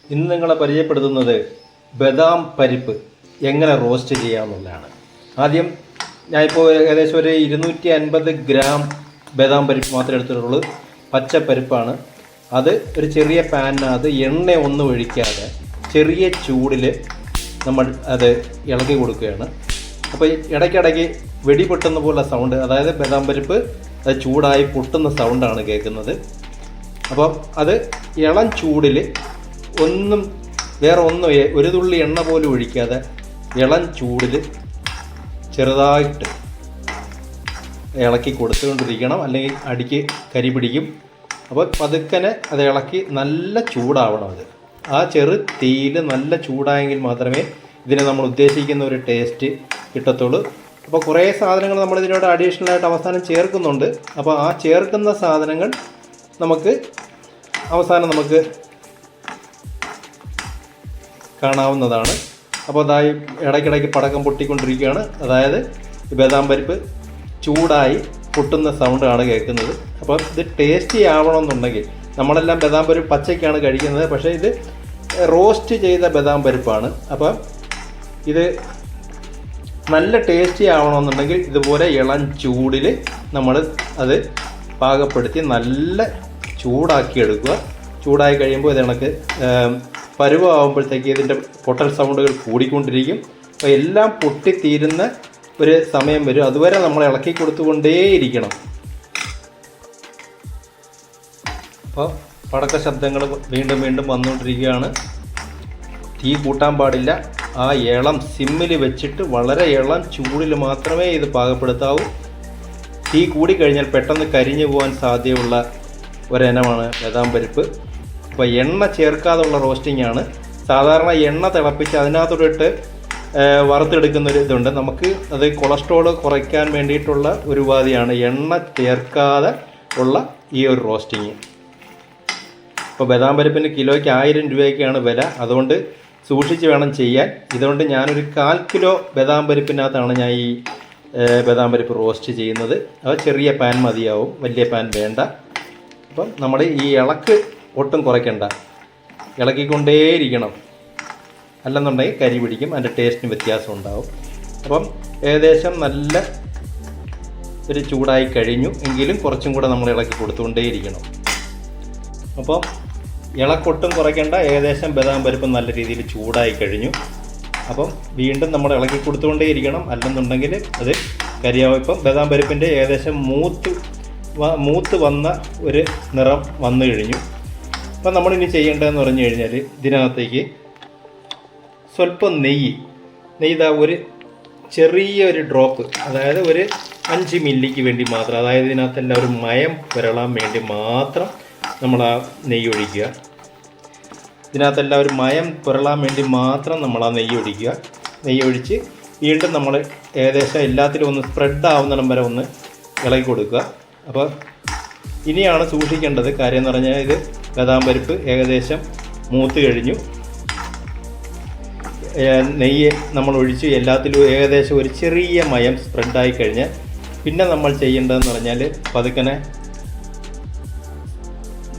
ഇന്ന് നിങ്ങളെ പരിചയപ്പെടുത്തുന്നത് ബദാം പരിപ്പ് എങ്ങനെ റോസ്റ്റ് ചെയ്യാമെന്നുള്ളതാണ്. ആദ്യം ഞാനിപ്പോൾ ഏകദേശം ഒരു 250 ഗ്രാം ബദാം പരിപ്പ് മാത്രമേ എടുത്തിട്ടുള്ളൂ. പച്ചപ്പരിപ്പാണ്. അത് ഒരു ചെറിയ പാനിനകത്ത് എണ്ണ ഒന്നും ഒഴിക്കാതെ ചെറിയ ചൂടിൽ നമ്മൾ അത് ഇളക്കി കൊടുക്കുകയാണ്. അപ്പോൾ ഇടയ്ക്കിടയ്ക്ക് വെടി പൊട്ടുന്ന പോലെ സൗണ്ട്, അതായത് ബദാം പരിപ്പ് അത് ചൂടായി പൊട്ടുന്ന സൗണ്ടാണ് കേൾക്കുന്നത്. അപ്പം അത് ഇളം ചൂടിൽ വേറെ ഒന്നും ഒരു തുള്ളി എണ്ണ പോലും ഒഴിക്കാതെ ഇളം ചൂടിൽ ചെറുതായിട്ട് ഇളക്കി കൊടുത്തുകൊണ്ടിരിക്കണം, അല്ലെങ്കിൽ അടിക്ക് കരി പിടിക്കും. അപ്പോൾ പതുക്കനെ അത് ഇളക്കി നല്ല ചൂടാവണം. അത് ആ ചെറു തീയിൽ നല്ല ചൂടായെങ്കിൽ മാത്രമേ ഇതിന് നമ്മൾ ഉദ്ദേശിക്കുന്ന ഒരു ടേസ്റ്റ് കിട്ടത്തുള്ളൂ. അപ്പോൾ കുറേ സാധനങ്ങൾ നമ്മൾ ഇതിനോട് അഡീഷണലായിട്ട് അവസാനം ചേർക്കുന്നുണ്ട്. അപ്പോൾ ആ ചേർക്കുന്ന സാധനങ്ങൾ അവസാനം നമുക്ക് കാണാവുന്നതാണ്. അപ്പോൾ അതായി ഇടയ്ക്കിടയ്ക്ക് പടക്കം പൊട്ടിക്കൊണ്ടിരിക്കുകയാണ്. അതായത് ബദാം പരിപ്പ് ചൂടായി പൊട്ടുന്ന സൗണ്ടാണ് കേൾക്കുന്നത്. അപ്പോൾ ഇത് ടേസ്റ്റി ആവണമെന്നുണ്ടെങ്കിൽ, നമ്മളെല്ലാം ബദാം പരിപ്പ് പച്ചയ്ക്കാണ് കഴിക്കുന്നത്, പക്ഷേ ഇത് റോസ്റ്റ് ചെയ്ത ബദാം പരിപ്പാണ്. അപ്പം ഇത് നല്ല ടേസ്റ്റി ആവണമെന്നുണ്ടെങ്കിൽ ഇതുപോലെ ഇളം ചൂടിൽ നമ്മൾ അത് പാകപ്പെടുത്തി നല്ല ചൂടാക്കി എടുക്കുക. ചൂടായി കഴിയുമ്പോൾ ഇത് കണക്ക് പരുവമാകുമ്പോഴത്തേക്ക് ഇതിൻ്റെ പൊട്ടൽ സൗണ്ടുകൾ കൂടിക്കൊണ്ടിരിക്കും. അപ്പോൾ എല്ലാം പൊട്ടിത്തീരുന്ന ഒരു സമയം വരും. അതുവരെ നമ്മൾ ഇളക്കി കൊടുത്തുകൊണ്ടേയിരിക്കണം. അപ്പോൾ പടക്ക ശബ്ദങ്ങൾ വീണ്ടും വീണ്ടും വന്നുകൊണ്ടിരിക്കുകയാണ്. തീ കൂട്ടാൻ പാടില്ല. ആ ഇളം സിമ്മിൽ വെച്ചിട്ട് വളരെ ഇളം ചൂടിൽ മാത്രമേ ഇത് പാകപ്പെടുത്താവൂ. തീ കൂടിക്കഴിഞ്ഞാൽ പെട്ടെന്ന് കരിഞ്ഞു പോകാൻ സാധ്യതയുള്ള ഒരിനമാണ് ബദാം പരിപ്പ്. അപ്പോൾ എണ്ണ ചേർക്കാതുള്ള റോസ്റ്റിംഗ് ആണ്. സാധാരണ എണ്ണ തിളപ്പിച്ച് അതിനകത്തോട്ട് വറുത്തെടുക്കുന്ന ഒരു ഇതുണ്ട്. നമുക്ക് അത് കൊളസ്ട്രോൾ കുറയ്ക്കാൻ വേണ്ടിയിട്ടുള്ള ഒരു ഉപാധിയാണ് എണ്ണ ചേർക്കാതെ ഉള്ള ഈ ഒരു റോസ്റ്റിങ്. ഇപ്പോൾ ബദാം പരിപ്പിന് കിലോയ്ക്ക് 1000 രൂപയൊക്കെയാണ് വില. അതുകൊണ്ട് സൂക്ഷിച്ച് വേണം ചെയ്യാൻ. ഇതുകൊണ്ട് ഞാനൊരു 1/4 കിലോ ബദാം പരിപ്പിനകത്താണ് ഞാൻ ഈ ബദാം പരിപ്പ് റോസ്റ്റ് ചെയ്യുന്നത്. അത് ചെറിയ പാൻ മതിയാവും, വലിയ പാൻ വേണ്ട. അപ്പം നമ്മൾ ഈ ഇളക്ക് ഒട്ടും കുറയ്ക്കണ്ട, ഇളക്കിക്കൊണ്ടേയിരിക്കണം. അല്ലെന്നുണ്ടെങ്കിൽ കരി പിടിക്കും, അതിൻ്റെ ടേസ്റ്റിന് വ്യത്യാസം ഉണ്ടാവും. അപ്പം ഏകദേശം നല്ല ഒരു ചൂടായി കഴിഞ്ഞു എങ്കിലും കുറച്ചും കൂടെ നമ്മൾ ഇളക്കി കൊടുത്തുകൊണ്ടേയിരിക്കണം. അപ്പം ഇളക്കൊട്ടും കുറയ്ക്കേണ്ട. ഏകദേശം ബദാം പരിപ്പ് നല്ല രീതിയിൽ ചൂടായി കഴിഞ്ഞു. അപ്പം വീണ്ടും നമ്മൾ ഇളക്കി കൊടുത്തുകൊണ്ടേയിരിക്കണം, അല്ലെന്നുണ്ടെങ്കിൽ അത് കരിയാവും. ഇപ്പം ബദാം പരിപ്പിൻ്റെ ഏകദേശം മൂത്ത് വന്ന ഒരു നിറം വന്നു കഴിഞ്ഞു. അപ്പം നമ്മളിനി ചെയ്യേണ്ടതെന്ന് പറഞ്ഞു കഴിഞ്ഞാൽ ഇതിനകത്തേക്ക് സ്വല്പം നെയ്യ് ഒരു ചെറിയൊരു ഡ്രോപ്പ്, അതായത് ഒരു 5 മില്ലിക്ക് വേണ്ടി മാത്രം, അതായത് ഇതിനകത്തെല്ലാം ഒരു മയം പുരളാൻ വേണ്ടി മാത്രം നമ്മൾ ആ നെയ്യ് ഒഴിക്കുക. ഇതിനകത്തെല്ലാം ഒരു മയം പുരളാൻ വേണ്ടി മാത്രം നമ്മൾ ആ നെയ്യ് ഒഴിക്കുക. നെയ്യ് ഒഴിച്ച് വീണ്ടും നമ്മൾ ഏകദേശം എല്ലാത്തിലും ഒന്ന് സ്പ്രെഡ് ആവുന്നിടം വരെ ഒന്ന് ഇളക്കി കൊടുക്കുക. അപ്പോൾ ഇനിയാണ് സൂക്ഷിക്കേണ്ടത് കാര്യം എന്ന് പറഞ്ഞാൽ, ഇത് ബദാം പരിപ്പ് ഏകദേശം മൂത്ത് കഴിഞ്ഞു. നെയ്യ് നമ്മൾ ഒഴിച്ച് എല്ലാത്തിലും ഏകദേശം ഒരു ചെറിയ മയം സ്പ്രെഡായി കഴിഞ്ഞാൽ പിന്നെ നമ്മൾ ചെയ്യേണ്ടതെന്ന് പറഞ്ഞാൽ പതുക്കനെ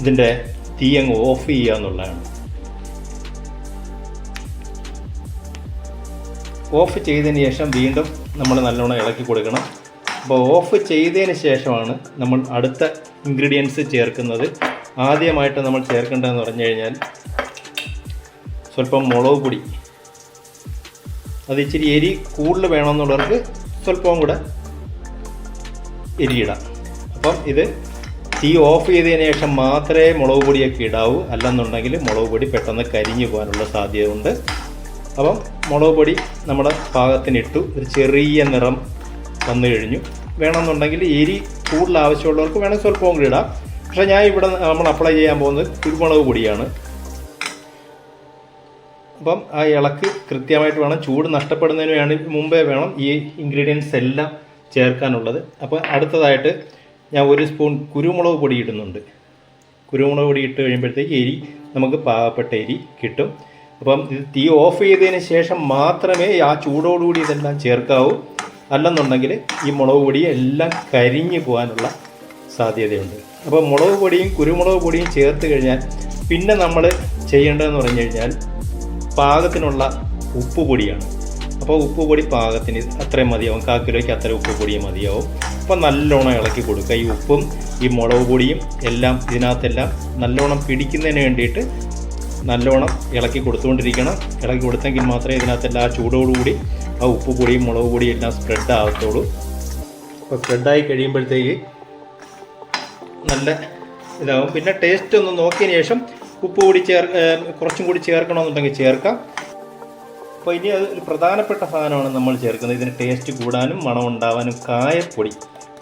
ഇതിൻ്റെ തീ അങ്ങ് ഓഫ് ചെയ്യുക എന്നുള്ളതാണ്. ഓഫ് ചെയ്തതിന് ശേഷം വീണ്ടും നമ്മൾ നല്ലോണം ഇളക്കി കൊടുക്കണം. അപ്പോൾ ഓഫ് ചെയ്തതിന് ശേഷമാണ് നമ്മൾ അടുത്ത ഇൻഗ്രീഡിയൻസ് ചേർക്കുന്നത്. ആദ്യമായിട്ട് നമ്മൾ ചേർക്കേണ്ടതെന്ന് പറഞ്ഞു കഴിഞ്ഞാൽ സ്വല്പം മുളക് പൊടി. അത് ഇച്ചിരി എരി കൂടുതൽ വേണമെന്നുള്ളവർക്ക് സ്വല്പവും കൂടെ എരിയിടാം. അപ്പം ഇത് തീ ഓഫ് ചെയ്തതിന് ശേഷം മാത്രമേ മുളക് പൊടിയൊക്കെ ഇടാവൂ, അല്ലെന്നുണ്ടെങ്കിൽ മുളക് പൊടി പെട്ടെന്ന് കരിഞ്ഞു പോകാനുള്ള സാധ്യതയുണ്ട്. അപ്പം മുളക് പൊടി നമ്മുടെ പാകത്തിനിട്ടു. ഒരു ചെറിയ നിറം വന്നു കഴിഞ്ഞു. വേണമെന്നുണ്ടെങ്കിൽ എരി കൂടുതൽ ആവശ്യമുള്ളവർക്ക് വേണമെങ്കിൽ സ്വല്പവും കൂടി ഇടാം. പക്ഷേ ഞാൻ ഇവിടെ നമ്മൾ അപ്ലൈ ചെയ്യാൻ പോകുന്നത് കുരുമുളക് പൊടിയാണ്. അപ്പം ആ ഇളക്ക് കൃത്യമായിട്ട് വേണം. ചൂട് നഷ്ടപ്പെടുന്നതിന് മുമ്പേ വേണം ഈ ഇൻഗ്രീഡിയൻസ് എല്ലാം ചേർക്കാനുള്ളത്. അപ്പോൾ അടുത്തതായിട്ട് ഞാൻ 1 സ്പൂൺ കുരുമുളക് പൊടി ഇടുന്നുണ്ട്. കുരുമുളക് പൊടി ഇട്ട് കഴിയുമ്പോഴത്തേക്ക് എരി നമുക്ക് പാകപ്പെട്ട എരി കിട്ടും. അപ്പം ഇത് തീ ഓഫ് ചെയ്തതിന് ശേഷം മാത്രമേ ആ ചൂടോടുകൂടി ഇതെല്ലാം ചേർക്കാവൂ. അല്ലെന്നുണ്ടെങ്കിൽ ഈ മുളക് പൊടി എല്ലാം കരിഞ്ഞു പോകാനുള്ള സാധ്യതയുണ്ട്. അപ്പോൾ മുളക് പൊടിയും കുരുമുളക് പൊടിയും ചേർത്ത് കഴിഞ്ഞാൽ പിന്നെ നമ്മൾ ചെയ്യേണ്ടതെന്ന് പറഞ്ഞു കഴിഞ്ഞാൽ പാകത്തിനുള്ള ഉപ്പ് പൊടിയാണ്. അപ്പോൾ ഉപ്പ് പൊടി പാകത്തിന് അത്രയും മതിയാവും, 1/4 കിലോയ്ക്ക് അത്ര ഉപ്പ് പൊടിയും മതിയാവും. അപ്പോൾ നല്ലോണം ഇളക്കി കൊടുക്കുക. ഈ ഉപ്പും ഈ മുളക് പൊടിയും എല്ലാം ഇതിനകത്തെല്ലാം നല്ലോണം പിടിക്കുന്നതിന് വേണ്ടിയിട്ട് നല്ലോണം ഇളക്കി കൊടുത്തുകൊണ്ടിരിക്കണം. ഇളക്കി കൊടുത്തെങ്കിൽ മാത്രമേ ഇതിനകത്തെല്ലാം ആ ചൂടോടുകൂടി ആ ഉപ്പ് പൊടിയും മുളക് പൊടിയും എല്ലാം സ്പ്രെഡ് ആകത്തുള്ളൂ. അപ്പോൾ സ്പ്രെഡായി കഴിയുമ്പോഴത്തേക്ക് നല്ല ഇതാവും. പിന്നെ ടേസ്റ്റ് ഒന്ന് നോക്കിയതിന് ശേഷം ഉപ്പ് കൂടി കുറച്ചും കൂടി ചേർക്കണമെന്നുണ്ടെങ്കിൽ ചേർക്കാം. അപ്പോൾ ഇനി അത് ഒരു പ്രധാനപ്പെട്ട സാധനമാണ് നമ്മൾ ചേർക്കുന്നത്. ഇതിന് ടേസ്റ്റ് കൂടാനും മണം ഉണ്ടാവാനും കായപ്പൊടി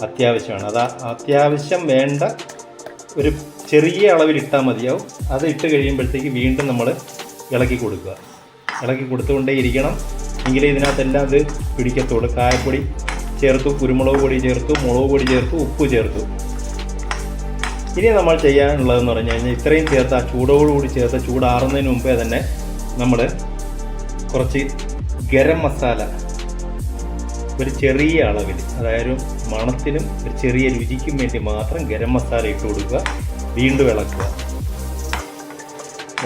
അത്യാവശ്യമാണ്. അത് അത്യാവശ്യം വേണ്ട ഒരു ചെറിയ അളവിലിട്ടാൽ മതിയാവും. അത് ഇട്ട് കഴിയുമ്പോഴത്തേക്ക് വീണ്ടും നമ്മൾ ഇളക്കി കൊടുക്കുക. ഇളക്കി കൊടുത്തുകൊണ്ടേ ഇരിക്കണം, എങ്കിലേ ഇതിനകത്തെല്ലാം ഇത് പിടിക്കത്തുള്ളൂ. കായപ്പൊടി ചേർത്തു, കുരുമുളക് പൊടി ചേർത്തു, മുളക് പൊടി ചേർത്തു, ഉപ്പ് ചേർത്തു. ഇനി നമ്മൾ ചെയ്യാനുള്ളതെന്ന് പറഞ്ഞു കഴിഞ്ഞാൽ ഇത്രയും ചേർത്ത് ആ ചൂടോടുകൂടി ചേർത്ത് ചൂടാറുന്നതിന് മുമ്പേ തന്നെ നമ്മൾ കുറച്ച് ഗരം മസാല ഒരു ചെറിയ അളവിൽ, അതായത് മണത്തിനും ഒരു ചെറിയ രുചിക്കും വേണ്ടി മാത്രം ഗരം മസാല ഇട്ട് കൊടുക്കുക. വീണ്ടും ഇളക്കുക.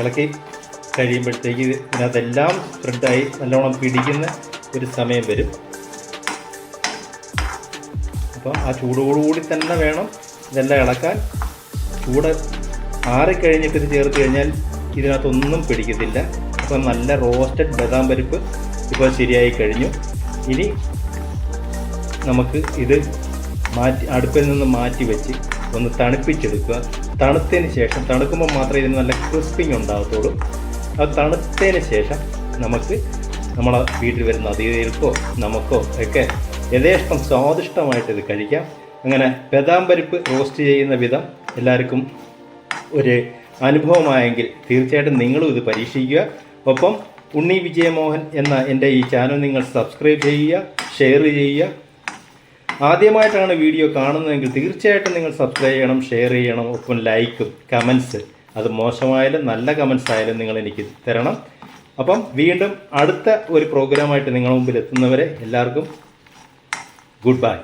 ഇളക്കി കഴിയുമ്പോഴത്തേക്ക് ഇതിനകത്തെല്ലാം സ്പ്രെഡായി നല്ലോണം പിടിക്കുന്ന ഒരു സമയം വരും. അപ്പോൾ ആ ചൂടോടുകൂടി തന്നെ വേണം ഇതെല്ലാം ഇളക്കാൻ. ചൂട് ആറിക്കഴിഞ്ഞിട്ട് ഇത് ചേർത്ത് കഴിഞ്ഞാൽ ഇതിനകത്തൊന്നും പിടിക്കത്തില്ല. അപ്പോൾ നല്ല റോസ്റ്റഡ് ബദാം പരിപ്പ് ഇപ്പോൾ ശരിയായി കഴിഞ്ഞു. ഇനി നമുക്ക് ഇത് അടുപ്പിൽ നിന്ന് മാറ്റി വെച്ച് ഒന്ന് തണുപ്പിച്ചെടുക്കുക. തണുത്തതിന് ശേഷം, തണുക്കുമ്പോൾ മാത്രമേ ഇതിന് നല്ല ക്രിസ്പിങ് ഉണ്ടാകത്തുള്ളൂ. അത് തണുത്തതിന് ശേഷം നമുക്ക് നമ്മളെ വീട്ടിൽ വരുന്ന അതിഥികൾക്കോ നമുക്കോ ഒക്കെ യഥേഷ്ടം സ്വാദിഷ്ടമായിട്ട് ഇത് കഴിക്കാം. അങ്ങനെ ബദാം പരിപ്പ് റോസ്റ്റ് ചെയ്യുന്ന വിധം എല്ലാവർക്കും ഒരു അനുഭവമായെങ്കിൽ തീർച്ചയായിട്ടും നിങ്ങളും ഇത് പരീക്ഷിക്കുക. ഒപ്പം ഉണ്ണി വിജയമോഹൻ എന്ന എൻ്റെ ഈ ചാനൽ നിങ്ങൾ സബ്സ്ക്രൈബ് ചെയ്യുക, ഷെയർ ചെയ്യുക. ആദ്യമായിട്ടാണ് വീഡിയോ കാണുന്നതെങ്കിൽ തീർച്ചയായിട്ടും നിങ്ങൾ സബ്സ്ക്രൈബ് ചെയ്യണം, ഷെയർ ചെയ്യണം. ഒപ്പം ലൈക്കും കമൻസ്, അത് മോശമായാലും നല്ല കമൻസ് ആയാലും നിങ്ങൾ എനിക്ക് തരണം. അപ്പം വീണ്ടും അടുത്ത ഒരു പ്രോഗ്രാമായിട്ട് നിങ്ങളുടെ മുമ്പിൽ എത്തുന്നവരെ എല്ലാവർക്കും ഗുഡ് ബൈ.